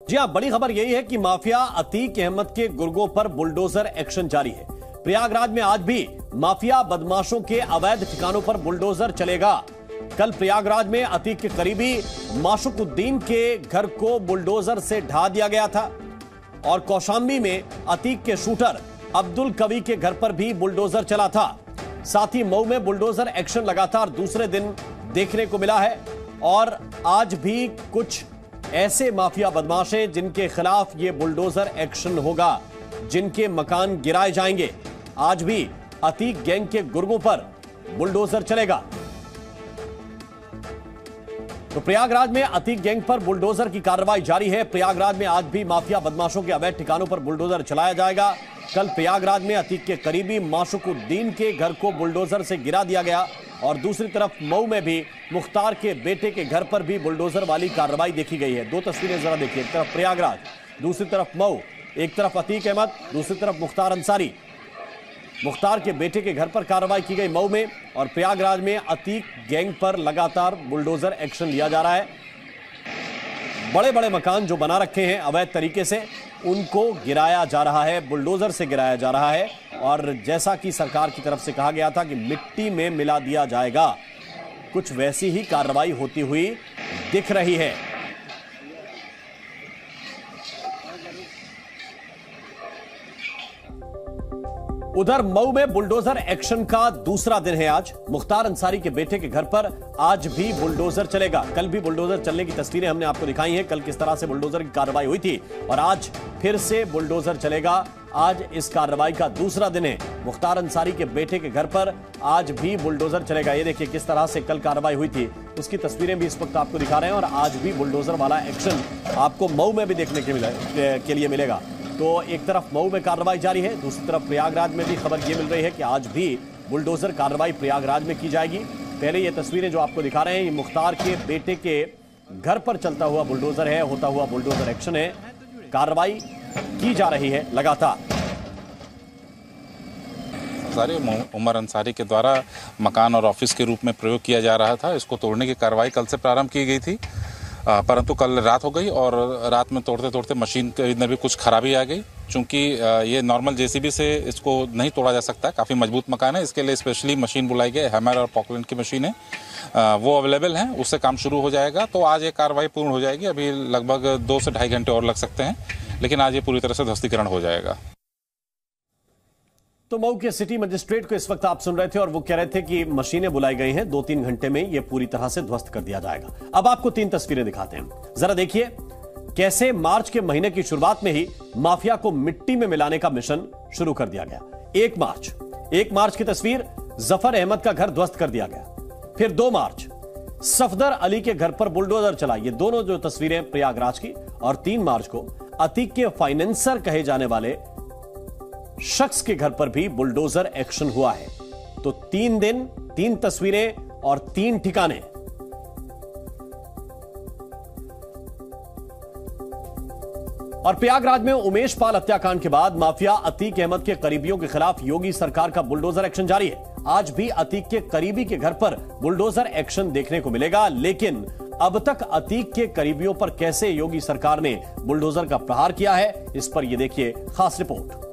जी हां, बड़ी खबर यही है कि माफिया अतीक अहमद के गुर्गों पर बुलडोजर एक्शन जारी है। प्रयागराज में आज भी माफिया बदमाशों के अवैध ठिकानों पर बुलडोजर चलेगा। कल प्रयागराज में अतीक के करीबी माशुकुद्दीन के घर को बुलडोजर से ढा दिया गया था और कौशाम्बी में अतीक के शूटर अब्दुल कवी के घर पर भी बुलडोजर चला था। साथ ही मऊ में बुलडोजर एक्शन लगातार दूसरे दिन देखने को मिला है और आज भी कुछ ऐसे माफिया बदमाश हैं जिनके खिलाफ यह बुलडोजर एक्शन होगा, जिनके मकान गिराए जाएंगे। आज भी अतीक गैंग के गुर्गों पर बुलडोजर चलेगा। तो प्रयागराज में अतीक गैंग पर बुलडोजर की कार्रवाई जारी है। प्रयागराज में आज भी माफिया बदमाशों के अवैध ठिकानों पर बुलडोजर चलाया जाएगा। कल प्रयागराज में अतीक के करीबी माशुकुद्दीन के घर को बुलडोजर से गिरा दिया गया और दूसरी तरफ मऊ में भी मुख्तार के बेटे के घर पर भी बुलडोजर वाली कार्रवाई देखी गई है। दो तस्वीरें जरा देखिए, एक तरफ प्रयागराज, दूसरी तरफ मऊ, एक तरफ अतीक अहमद, दूसरी तरफ मुख्तार अंसारी। मुख्तार के बेटे के घर पर कार्रवाई की गई मऊ में और प्रयागराज में अतीक गैंग पर लगातार बुलडोजर एक्शन लिया जा रहा है। बड़े बड़े मकान जो बना रखे हैं अवैध तरीके से, उनको गिराया जा रहा है, बुलडोजर से गिराया जा रहा है और जैसा कि सरकार की तरफ से कहा गया था कि मिट्टी में मिला दिया जाएगा, कुछ वैसी ही कार्रवाई होती हुई दिख रही है। उधर मऊ में बुलडोजर एक्शन का दूसरा दिन है आज। मुख्तार अंसारी के बेटे के घर पर आज भी बुलडोजर चलेगा। कल भी बुलडोजर चलने की तस्वीरें हमने आपको दिखाई हैं, कल किस तरह से बुलडोजर की कार्रवाई हुई थी और आज फिर से बुलडोजर चलेगा। आज इस कार्रवाई का दूसरा दिन है। मुख्तार अंसारी के बेटे के घर पर आज भी बुलडोजर चलेगा। ये देखिए किस तरह से कल कार्रवाई हुई थी, उसकी तस्वीरें भी इस वक्त आपको दिखा रहे हैं और आज भी बुलडोजर वाला एक्शन आपको मऊ में भी देखने के लिए मिलेगा। तो एक तरफ मऊ में कार्रवाई जारी है, दूसरी तरफ प्रयागराज में भी खबर यह मिल रही है कि आज भी बुलडोजर कार्रवाई प्रयागराज में की जाएगी। पहले ये तस्वीरें जो आपको दिखा रहे हैं, ये मुख्तार के बेटे के घर पर चलता हुआ बुलडोजर है, होता हुआ बुलडोजर एक्शन है। कार्रवाई की जा रही है लगातार। उमर अंसारी के द्वारा मकान और ऑफिस के रूप में प्रयोग किया जा रहा था। इसको तोड़ने की कार्रवाई कल से प्रारंभ की गई थी, परंतु कल रात हो गई और रात में तोड़ते तोड़ते मशीन में भी कुछ खराबी आ गई। चूंकि ये नॉर्मल जेसीबी से इसको नहीं तोड़ा जा सकता, काफ़ी मजबूत मकान है, इसके लिए स्पेशली मशीन बुलाई गई, हैमर और पॉकलैंड की मशीन है, वो अवेलेबल है, उससे काम शुरू हो जाएगा। तो आज ये कार्रवाई पूर्ण हो जाएगी। अभी लगभग 2 से ढाई घंटे और लग सकते हैं, लेकिन आज ये पूरी तरह से ध्वस्तीकरण हो जाएगा। तो मऊ के सिटी मजिस्ट्रेट को इस वक्त आप सुन रहे थे और वो कह रहे थे कि मशीनें बुलाई गई हैं, 2-3 घंटे में ये पूरी तरह से ध्वस्त कर दिया जाएगा। अब आपको 3 तस्वीरें दिखाते हैं, जरा देखिए कैसे मार्च के महीने की शुरुआत में ही माफिया को मिट्टी में मिलाने का मिशन शुरू कर दिया गया। 1 मार्च की तस्वीर, जफर अहमद का घर ध्वस्त कर दिया गया। फिर 2 मार्च सफदर अली के घर पर बुलडोजर चला, ये दोनों जो तस्वीरें प्रयागराज की। और 3 मार्च को अतीक के फाइनेंसर कहे जाने वाले शख्स के घर पर भी बुलडोजर एक्शन हुआ है। तो 3 दिन, 3 तस्वीरें और 3 ठिकाने। और प्रयागराज में उमेश पाल हत्याकांड के बाद माफिया अतीक अहमद के करीबियों के खिलाफ योगी सरकार का बुलडोजर एक्शन जारी है। आज भी अतीक के करीबी के घर पर बुलडोजर एक्शन देखने को मिलेगा, लेकिन अब तक अतीक के करीबियों पर कैसे योगी सरकार ने बुलडोजर का प्रहार किया है, इस पर यह देखिए खास रिपोर्ट।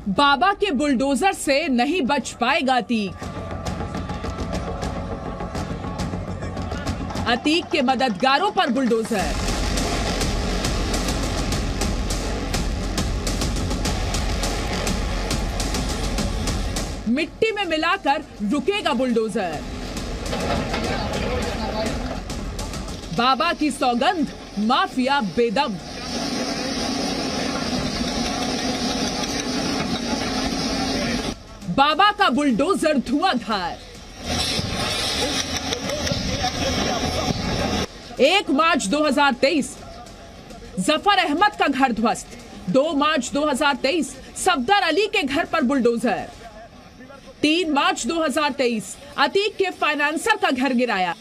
बाबा के बुलडोजर से नहीं बच पाएगा अतीक। अतीक के मददगारों पर बुलडोजर। मिट्टी में मिलाकर रुकेगा बुलडोजर। बाबा की सौगंध, माफिया बेदम। बाबा का बुलडोजर धुआंधार। 1 मार्च 2023 जफर अहमद का घर ध्वस्त। 2 मार्च 2023 सफदर अली के घर पर बुलडोजर। 3 मार्च 2023 अतीक के फाइनेंसर का घर गिराया।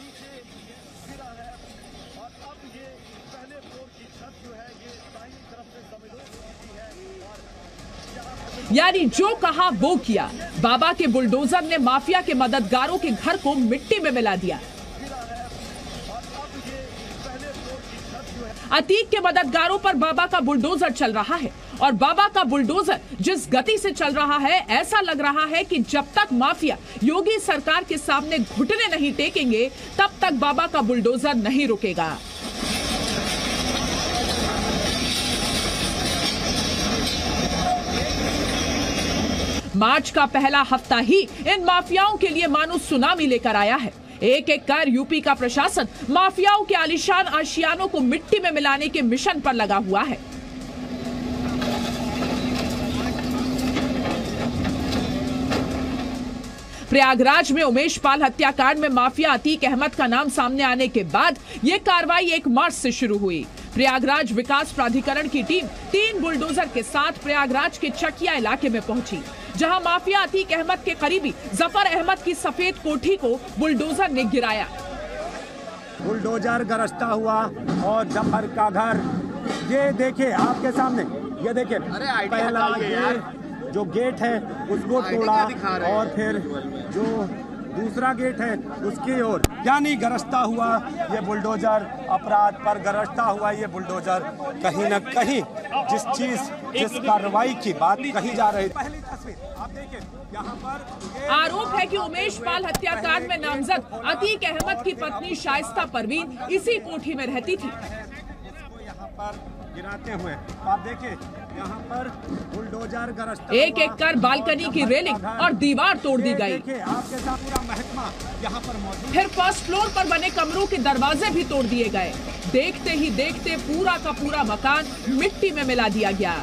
यानी जो कहा वो किया। बाबा के बुलडोजर ने माफिया के मददगारों के घर को मिट्टी में मिला दिया। अतीक के मददगारों पर बाबा का बुलडोजर चल रहा है और बाबा का बुलडोजर जिस गति से चल रहा है, ऐसा लग रहा है कि जब तक माफिया योगी सरकार के सामने घुटने नहीं टेकेंगे तब तक बाबा का बुलडोजर नहीं रुकेगा। मार्च का पहला हफ्ता ही इन माफियाओं के लिए मानो सुनामी लेकर आया है। एक एक कर यूपी का प्रशासन माफियाओं के आलीशान आशियानों को मिट्टी में मिलाने के मिशन पर लगा हुआ है। प्रयागराज में उमेश पाल हत्याकांड में माफिया अतीक अहमद का नाम सामने आने के बाद यह कार्रवाई 1 मार्च से शुरू हुई। प्रयागराज विकास प्राधिकरण की टीम 3 बुलडोजर के साथ प्रयागराज के चकिया इलाके में पहुंची, जहां माफिया अतीक अहमद के करीबी जफर अहमद की सफेद कोठी को बुलडोजर ने गिराया। बुलडोजर गरजता हुआ और जफर का घर, ये देखिए आपके सामने, ये देखिए पहला जो गेट है उसको तोड़ा और फिर जो दूसरा गेट है उसकी ओर, यानी गरजता हुआ ये बुलडोजर, अपराध पर गरजता हुआ ये बुलडोजर कहीं न कहीं जिस कार्रवाई की बात कही जा रही है। पहली तस्वीर आप देखिए, यहाँ पर आरोप है कि उमेश पाल हत्याकांड में नामजद अतीक अहमद की पत्नी शाइस्ता परवीन इसी कोठी में रहती थी। यहाँ पर गिराते हुए आप देखिए, यहाँ पर बुलडोजर गरजता एक एक कर बालकनी की रेलिंग और दीवार तोड़ दी गई। आपके साथ पूरा महकमा यहाँ पर मौजूद। फिर फर्स्ट फ्लोर पर बने कमरों के दरवाजे भी तोड़ दिए गए। देखते ही देखते पूरा का पूरा मकान मिट्टी में मिला दिया गया।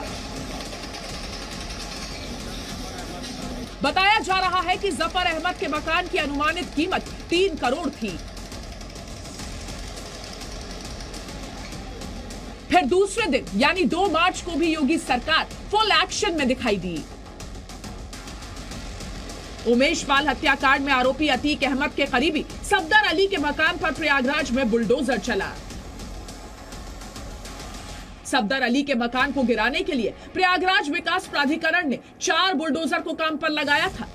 बताया जा रहा है कि जफर अहमद के मकान की अनुमानित कीमत 3 करोड़ थी। फिर दूसरे दिन यानी 2 मार्च को भी योगी सरकार फुल एक्शन में दिखाई दी। उमेश पाल हत्याकांड में आरोपी अतीक अहमद के करीबी सफदर अली के मकान पर प्रयागराज में बुलडोजर चला। सफदर अली के मकान को गिराने के लिए प्रयागराज विकास प्राधिकरण ने 4 बुलडोजर को काम पर लगाया था।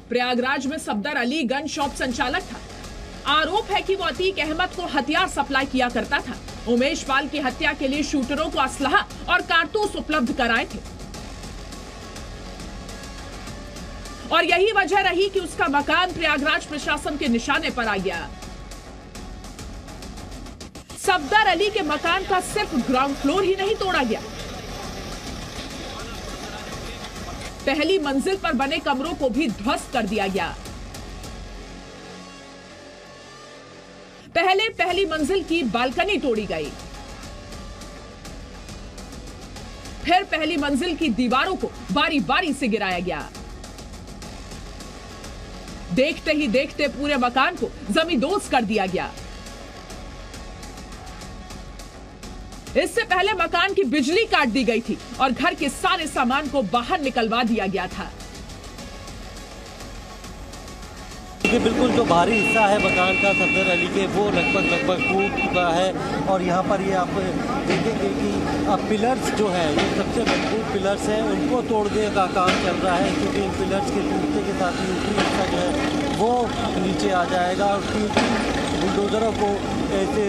प्रयागराज में सफदर अली गन शॉप संचालक था। आरोप है कि वो अतीक अहमद को हथियार सप्लाई किया करता था। उमेश पाल की हत्या के लिए शूटरों को असलहा और कारतूस उपलब्ध कराए थे और यही वजह रही कि उसका मकान प्रयागराज प्रशासन के निशाने पर आ गया। सफदर अली के मकान का सिर्फ ग्राउंड फ्लोर ही नहीं तोड़ा गया, पहली मंजिल पर बने कमरों को भी ध्वस्त कर दिया गया। पहली मंजिल की बालकनी तोड़ी गई, फिर पहली मंजिल की दीवारों को बारी बारी से गिराया गया। देखते ही देखते पूरे मकान को जमींदोज कर दिया गया। इससे पहले मकान की बिजली काट दी गई थी और घर के सारे सामान को बाहर निकलवा दिया गया था। बिल्कुल जो बाहरी हिस्सा है मकान का सफदर अली के, वो लगभग टूट चुका है और यहाँ पर ये आप देखेंगे कि पिलर्स जो है, ये सबसे मजबूत पिलर्स हैं, उनको तोड़ने का काम चल रहा है, क्योंकि इन पिलर्स के टूटने के साथ ही ऊपरी हिस्सा जो है वो नीचे आ जाएगा और बुलडोजरों को ऐसे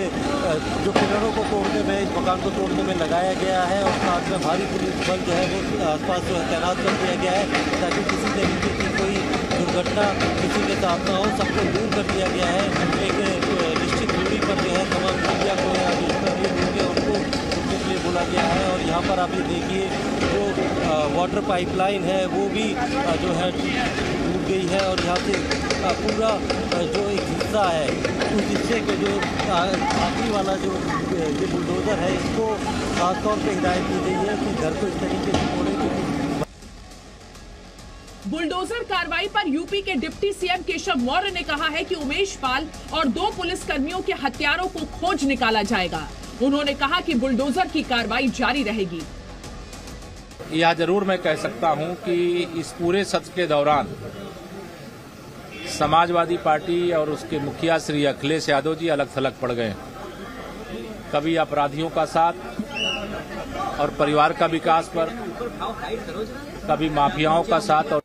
जो पिलरों को तोड़ने में, इस मकान को तोड़ने में लगाया गया है और साथ में भारी पुलिस बल जो है वो आसपास जो है तैनात कर दिया गया है ताकि किसी तरीके की कोई दुर्घटना किसी के साथ ना हो। सबको दूर कर दिया गया है। एक निश्चित दूरी पर जो है तमाम मीडिया को उनको रुकने के लिए बोला गया है और यहाँ पर आप ये देखिए जो वाटर पाइपलाइन है वो भी जो है टूट गई है और यहाँ से पूरा जो एक हिस्सा है उस हिस्से को जो आखिरी वाला जो ये बुलडोजर है इसको खासतौर पर हिदायत दी गई है कि घर को इस तरीके से तोड़े। बुलडोजर कार्रवाई पर यूपी के डिप्टी सीएम केशव मौर्य ने कहा है कि उमेश पाल और 2 पुलिस कर्मियों के हत्यारों को खोज निकाला जाएगा। उन्होंने कहा कि बुलडोजर की कार्रवाई जारी रहेगी। यह जरूर मैं कह सकता हूं कि इस पूरे सत्र के दौरान समाजवादी पार्टी और उसके मुखिया श्री अखिलेश यादव जी अलग थलग पड़ गए। कभी अपराधियों का साथ, और परिवार का विकास पर, कभी माफियाओं का साथ। और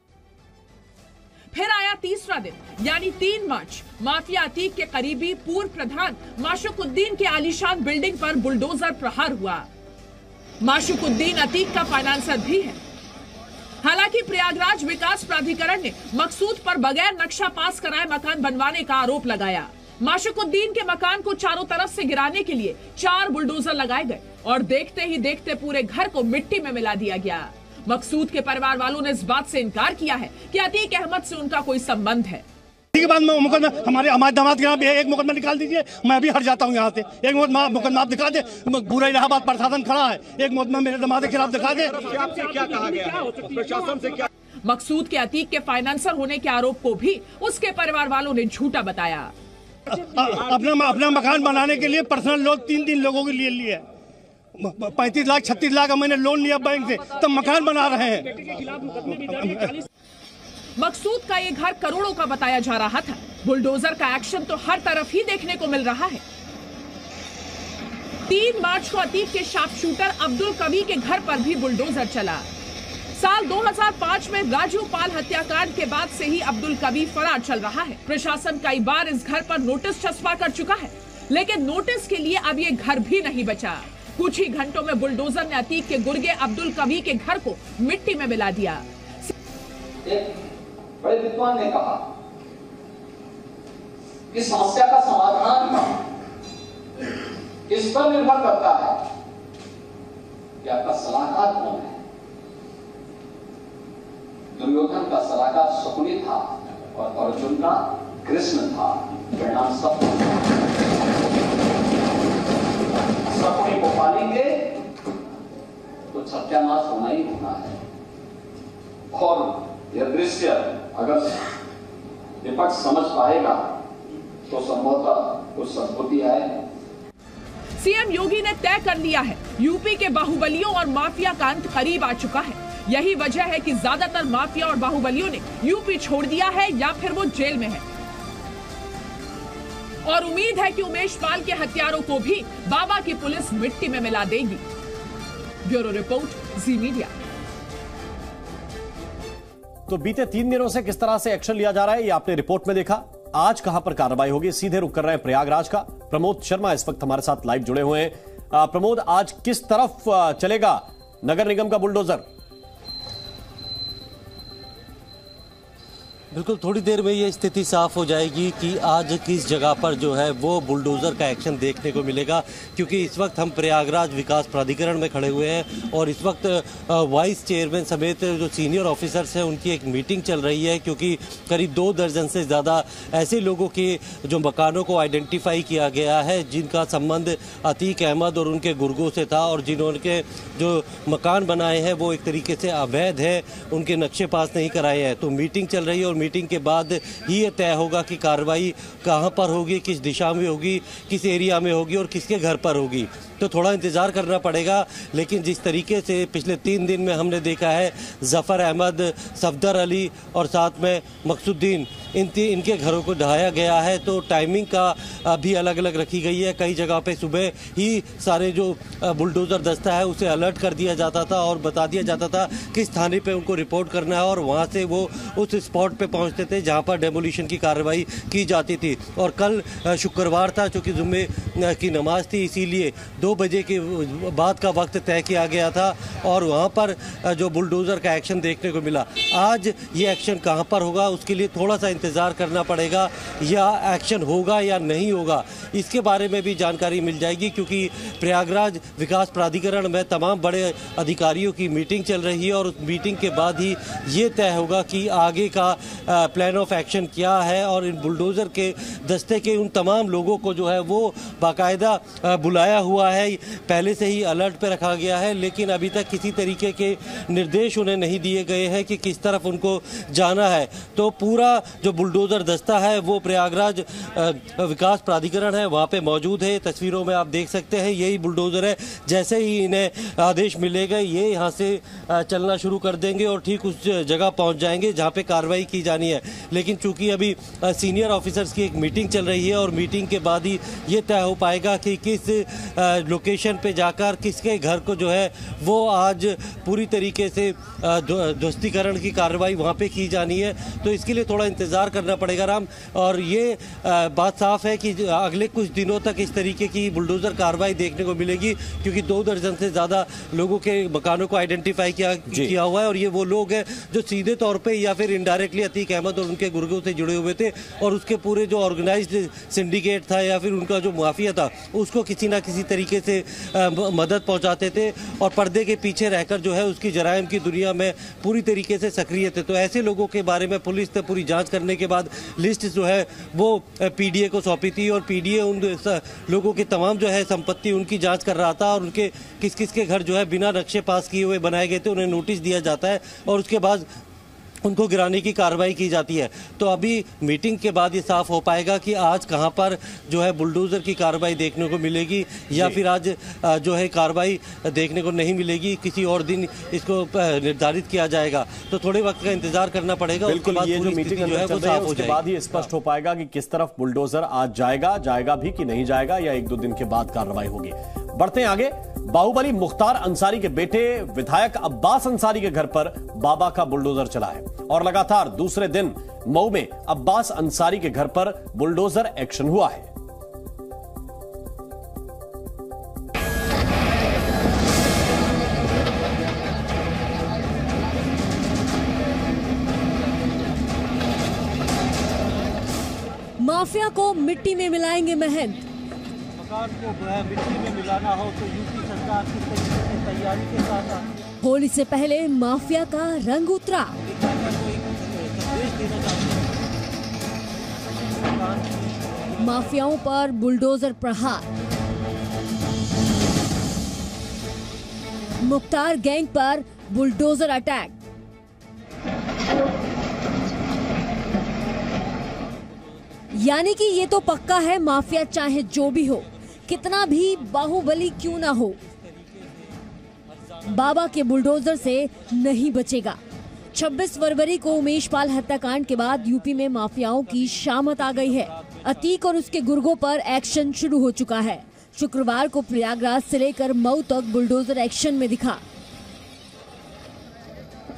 फिर आया तीसरा दिन यानी 3 मार्च। माफिया अतीक के करीबी पूर्व प्रधान माशुकुद्दीन के आलीशान बिल्डिंग पर बुलडोजर प्रहार हुआ। माशुकुद्दीन अतीक का फाइनेंसर भी है। हालांकि प्रयागराज विकास प्राधिकरण ने मकसूद पर बगैर नक्शा पास कराए मकान बनवाने का आरोप लगाया। माशुकुद्दीन के मकान को चारों तरफ से गिराने के लिए 4 बुलडोजर लगाए गए और देखते ही देखते पूरे घर को मिट्टी में मिला दिया गया। मकसूद के परिवार वालों ने इस बात से इनकार किया है कि अतीक अहमद से उनका कोई संबंध है। के बाद मुकदमा हमारे दामाद के यहाँ एक मुकदमा निकाल दीजिए, मैं अभी हट जाता हूँ यहाँ से। एक मुकदमा आप दिखा दे, पूरा इलाहाबाद प्रशासन खड़ा है, एक मुकदमा मेरे दामाद के खिलाफ दिखा दे। क्या कहा गया है प्रशासन से? क्या मकसूद के अतीक के फाइनेंसर होने के आरोप को भी उसके परिवार वालों ने झूठा बताया। अपना मकान बनाने के लिए पर्सनल लोन 3 लोगों के लिए लिए 35 लाख 36 लाख मैंने लोन लिया बैंक से, तब मकान बना रहे हैं। मकसूद का ये घर करोड़ों का बताया जा रहा था। बुलडोजर का एक्शन तो हर तरफ ही देखने को मिल रहा है। 3 मार्च को अतीक के शार्प शूटर अब्दुल कवी के घर पर भी बुलडोजर चला। साल 2005 में राजू पाल हत्याकांड के बाद से ही अब्दुल कवी फरार चल रहा है। प्रशासन कई बार इस घर पर नोटिस चस्पा कर चुका है, लेकिन नोटिस के लिए अब ये घर भी नहीं बचा। कुछ ही घंटों में बुलडोजर ने अतीक के गुर्गे अब्दुल कवी के घर को मिट्टी में मिला दिया। बड़े विद्वान ने कहा कि समस्या का समाधान इस पर निर्भर करता है कि आपका सलाहकार कौन है। दुर्योधन का सलाहकार शकुनी था और अर्जुन का कृष्ण था। परिणाम शकुनी को पालेंगे तो सत्यानाश होना ही होना है। और यह दृश्य अगर विपक्ष समझ पाएगा तो संभवतः कुछ सद्बुद्धि आए। सीएम योगी ने तय कर लिया है, यूपी के बाहुबलियों और माफिया का अंत करीब आ चुका है। यही वजह है कि ज्यादातर माफिया और बाहुबलियों ने यूपी छोड़ दिया है या फिर वो जेल में है। और उम्मीद है कि उमेश पाल के हत्यारों को भी बाबा की पुलिस मिट्टी में मिला देगी। ब्यूरो रिपोर्ट, जी मीडिया। तो बीते 3 दिनों से किस तरह से एक्शन लिया जा रहा है ये आपने रिपोर्ट में देखा। आज कहां पर कार्रवाई होगी, सीधे रुक कर रहे हैं प्रयागराज का। प्रमोद शर्मा इस वक्त हमारे साथ लाइव जुड़े हुए हैं। प्रमोद, आज किस तरफ चलेगा नगर निगम का बुलडोजर? बिल्कुल, थोड़ी देर में ये स्थिति साफ हो जाएगी कि आज किस जगह पर जो है वो बुलडोज़र का एक्शन देखने को मिलेगा, क्योंकि इस वक्त हम प्रयागराज विकास प्राधिकरण में खड़े हुए हैं और इस वक्त वाइस चेयरमैन समेत जो सीनियर ऑफिसर्स हैं उनकी एक मीटिंग चल रही है, क्योंकि करीब 2 दर्जन से ज़्यादा ऐसे लोगों के जो मकानों को आइडेंटिफाई किया गया है जिनका संबंध अतीक अहमद और उनके गुर्गों से था और जिन्होंने जो मकान बनाए हैं वो एक तरीके से अवैध है, उनके नक्शे पास नहीं कराए हैं। तो मीटिंग चल रही है और मीटिंग के बाद ही ये तय होगा कि कार्रवाई कहां पर होगी, किस दिशा में होगी, किस एरिया में होगी और किसके घर पर होगी। तो थोड़ा इंतज़ार करना पड़ेगा। लेकिन जिस तरीके से पिछले 3 दिन में हमने देखा है जफ़र अहमद, सफदर अली और साथ में मकसूद्दीन, इनके घरों को ढहाया गया है, तो टाइमिंग का भी अलग अलग रखी गई है। कई जगह पे सुबह ही सारे जो बुलडोज़र दस्ता है उसे अलर्ट कर दिया जाता था और बता दिया जाता था किस थाने पे उनको रिपोर्ट करना है और वहाँ से वो उस स्पॉट पे पहुँचते थे जहाँ पर डेमोलिशन की कार्रवाई की जाती थी। और कल शुक्रवार था, चूँकि जुम्मे की नमाज थी, इसीलिए 2 बजे के बाद का वक्त तय किया गया था और वहाँ पर जो बुलडोज़र का एक्शन देखने को मिला। आज ये एक्शन कहाँ पर होगा उसके लिए थोड़ा सा इंतज़ार करना पड़ेगा, या एक्शन होगा या नहीं होगा इसके बारे में भी जानकारी मिल जाएगी, क्योंकि प्रयागराज विकास प्राधिकरण में तमाम बड़े अधिकारियों की मीटिंग चल रही है और उस मीटिंग के बाद ही ये तय होगा कि आगे का प्लान ऑफ एक्शन क्या है। और इन बुलडोज़र के दस्ते के उन तमाम लोगों को जो है वो बाकायदा बुलाया हुआ है, पहले से ही अलर्ट पे रखा गया है, लेकिन अभी तक किसी तरीके के निर्देश उन्हें नहीं दिए गए हैं कि किस तरफ उनको जाना है। तो पूरा जो बुलडोज़र दस्ता है वो प्रयागराज विकास प्राधिकरण है वहाँ पे मौजूद है। तस्वीरों में आप देख सकते हैं यही बुलडोज़र है। जैसे ही इन्हें आदेश मिलेगा ये यहाँ से चलना शुरू कर देंगे और ठीक उस जगह पहुँच जाएंगे जहाँ पे कार्रवाई की जानी है। लेकिन चूंकि अभी सीनियर ऑफिसर्स की एक मीटिंग चल रही है और मीटिंग के बाद ही ये तय हो पाएगा कि किस लोकेशन पे जाकर किसके घर को जो है वो आज पूरी तरीके से ध्वस्तीकरण की कार्रवाई वहाँ पे की जानी है। तो इसके लिए थोड़ा इंतज़ार करना पड़ेगा राम। और ये बात साफ है कि अगले कुछ दिनों तक इस तरीके की बुलडोज़र कार्रवाई देखने को मिलेगी, क्योंकि 2 दर्जन से ज़्यादा लोगों के मकानों को आइडेंटिफाई किया हुआ है। और ये वो लोग हैं जो सीधे तौर पे या फिर इनडायरेक्टली अतीक अहमद और उनके गुर्गों से जुड़े हुए थे और उसके पूरे जो ऑर्गेनाइज्ड सिंडिकेट था या फिर उनका जो माफिया था उसको किसी ना किसी तरीके से मदद पहुंचाते थे और पर्दे के पीछे रहकर जो है उसकी जराइम की दुनिया में पूरी तरीके से सक्रिय थे। तो ऐसे लोगों के बारे में पुलिस ने पूरी जांच करने के बाद लिस्ट जो है वो पीडीए को सौंपी थी और पीडीए उन लोगों की तमाम जो है संपत्ति उनकी जांच कर रहा था और उनके किस किस के घर जो है बिना नक्शे पास किए हुए बनाए गए थे उन्हें नोटिस दिया जाता है और उसके बाद उनको गिराने की कार्रवाई की जाती है। तो अभी मीटिंग के बाद ये साफ हो पाएगा कि आज कहां पर जो है बुलडोज़र की कार्रवाई देखने को मिलेगी या फिर आज जो है कार्रवाई देखने को नहीं मिलेगी, किसी और दिन इसको निर्धारित किया जाएगा। तो थोड़े वक्त का इंतजार करना पड़ेगा। बिल्कुल, ये जो मीटिंग जो है वो साफ हो जाएगी, बाद ही स्पष्ट हो पाएगा कि किस तरफ बुलडोज़र आज जाएगा भी कि नहीं जाएगा या 1-2 दिन के बाद कार्रवाई होगी। बढ़ते हैं आगे। बाहुबली मुख्तार अंसारी के बेटे विधायक अब्बास अंसारी के घर पर बाबा का बुलडोजर चला है और लगातार दूसरे दिन मऊ में अब्बास अंसारी के घर पर बुलडोजर एक्शन हुआ है। माफिया को मिट्टी में मिलाएंगे महंत। मकान को मिट्टी में मिलाना हो तो यूपी सरकार किस तरीके से तैयारी के साथ होली से पहले माफिया का रंग उतरा। माफियाओं पर बुलडोजर प्रहार। मुख्तार गैंग पर बुलडोजर अटैक। यानी कि ये तो पक्का है, माफिया चाहे जो भी हो, कितना भी बाहुबली क्यों ना हो, बाबा के बुलडोजर से नहीं बचेगा। 26 फरवरी को उमेश पाल हत्याकांड के बाद यूपी में माफियाओं की शामत आ गई है। अतीक और उसके गुर्गों पर एक्शन शुरू हो चुका है। शुक्रवार को प्रयागराज से लेकर मऊ तक बुलडोजर एक्शन में दिखा।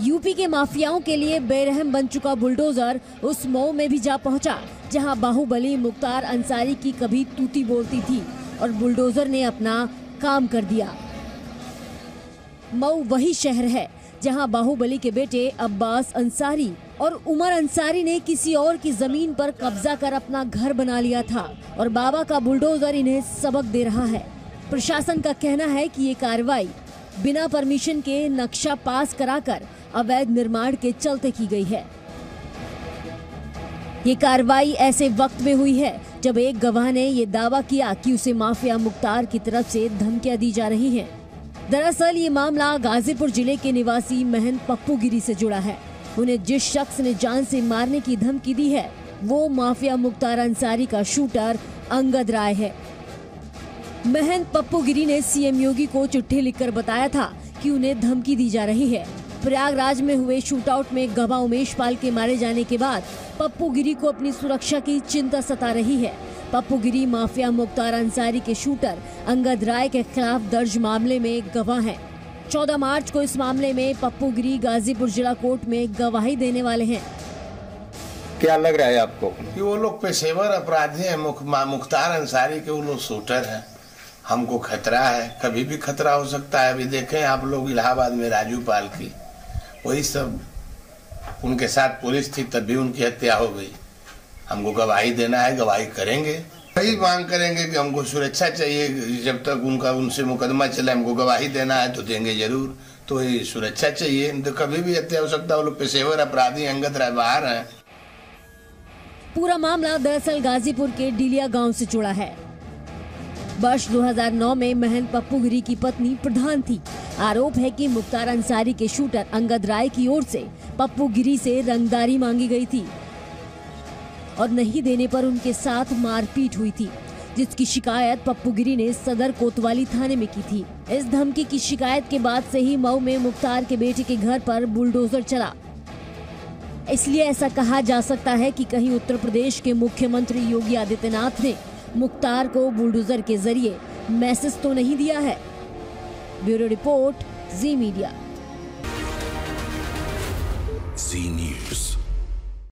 यूपी के माफियाओं के लिए बेरहम बन चुका बुलडोजर उस मऊ में भी जा पहुंचा जहां बाहुबली मुख्तार अंसारी की कभी तूती बोलती थी और बुलडोजर ने अपना काम कर दिया। मऊ वही शहर है जहां बाहुबली के बेटे अब्बास अंसारी और उमर अंसारी ने किसी और की जमीन पर कब्जा कर अपना घर बना लिया था और बाबा का बुलडोजर इन्हें सबक दे रहा है। प्रशासन का कहना है कि ये कार्रवाई बिना परमिशन के नक्शा पास कराकर अवैध निर्माण के चलते की गई है। ये कार्रवाई ऐसे वक्त में हुई है जब एक गवाह ने ये दावा किया कि उसे माफिया मुख्तार की तरफ से धमकियां दी जा रही हैं। दरअसल ये मामला गाजीपुर जिले के निवासी महंत पप्पू गिरी से जुड़ा है। उन्हें जिस शख्स ने जान से मारने की धमकी दी है वो माफिया मुख्तार अंसारी का शूटर अंगद राय है। महंत पप्पू गिरी ने सीएम योगी को चिट्ठी लिखकर बताया था कि उन्हें धमकी दी जा रही है। प्रयागराज में हुए शूटआउट में गवाह उमेश पाल के मारे जाने के बाद पप्पू गिरी को अपनी सुरक्षा की चिंता सता रही है। पप्पू गिरी माफिया मुख्तार अंसारी के शूटर अंगद राय के खिलाफ दर्ज मामले में गवाह हैं। 14 मार्च को इस मामले में पप्पू गिरी गाजीपुर जिला कोर्ट में गवाही देने वाले हैं। क्या लग रहा है आपको कि वो लोग पेशेवर अपराधी हैं? मुख्तार अंसारी के वो लोग शूटर हैं। हमको खतरा है, कभी भी खतरा हो सकता है। अभी देखें आप लोग इलाहाबाद में राजू पाल की, वही सब उनके साथ पुलिस थी तब भी उनकी हत्या हो गई। हमको गवाही देना है, गवाही करेंगे। वही मांग करेंगे कि हमको सुरक्षा चाहिए, जब तक उनका उनसे मुकदमा चले हमको गवाही देना है तो देंगे जरूर। तो ये सुरक्षा चाहिए, तो कभी भी हत्या हो सकता है। वो लोग पेशेवर अपराधी अंगद राय बाहर हैं। पूरा मामला दरअसल गाजीपुर के डिलिया गांव से जुड़ा है। वर्ष 2009 में महंत पप्पू गिरी की पत्नी प्रधान थी। आरोप है कि मुख्तार अंसारी के शूटर अंगद राय की ओर से पप्पू गिरी से रंगदारी मांगी गई थी और नहीं देने पर उनके साथ मारपीट हुई थी, जिसकी शिकायत पप्पू गिरी ने सदर कोतवाली थाने में की थी। इस धमकी की शिकायत के बाद से ही मऊ में मुख्तार के बेटे के घर पर बुलडोजर चला। इसलिए ऐसा कहा जा सकता है कि कहीं उत्तर प्रदेश के मुख्यमंत्री योगी आदित्यनाथ ने मुख्तार को बुलडोजर के जरिए मैसेज तो नहीं दिया है। ब्यूरो रिपोर्ट, जी मीडिया।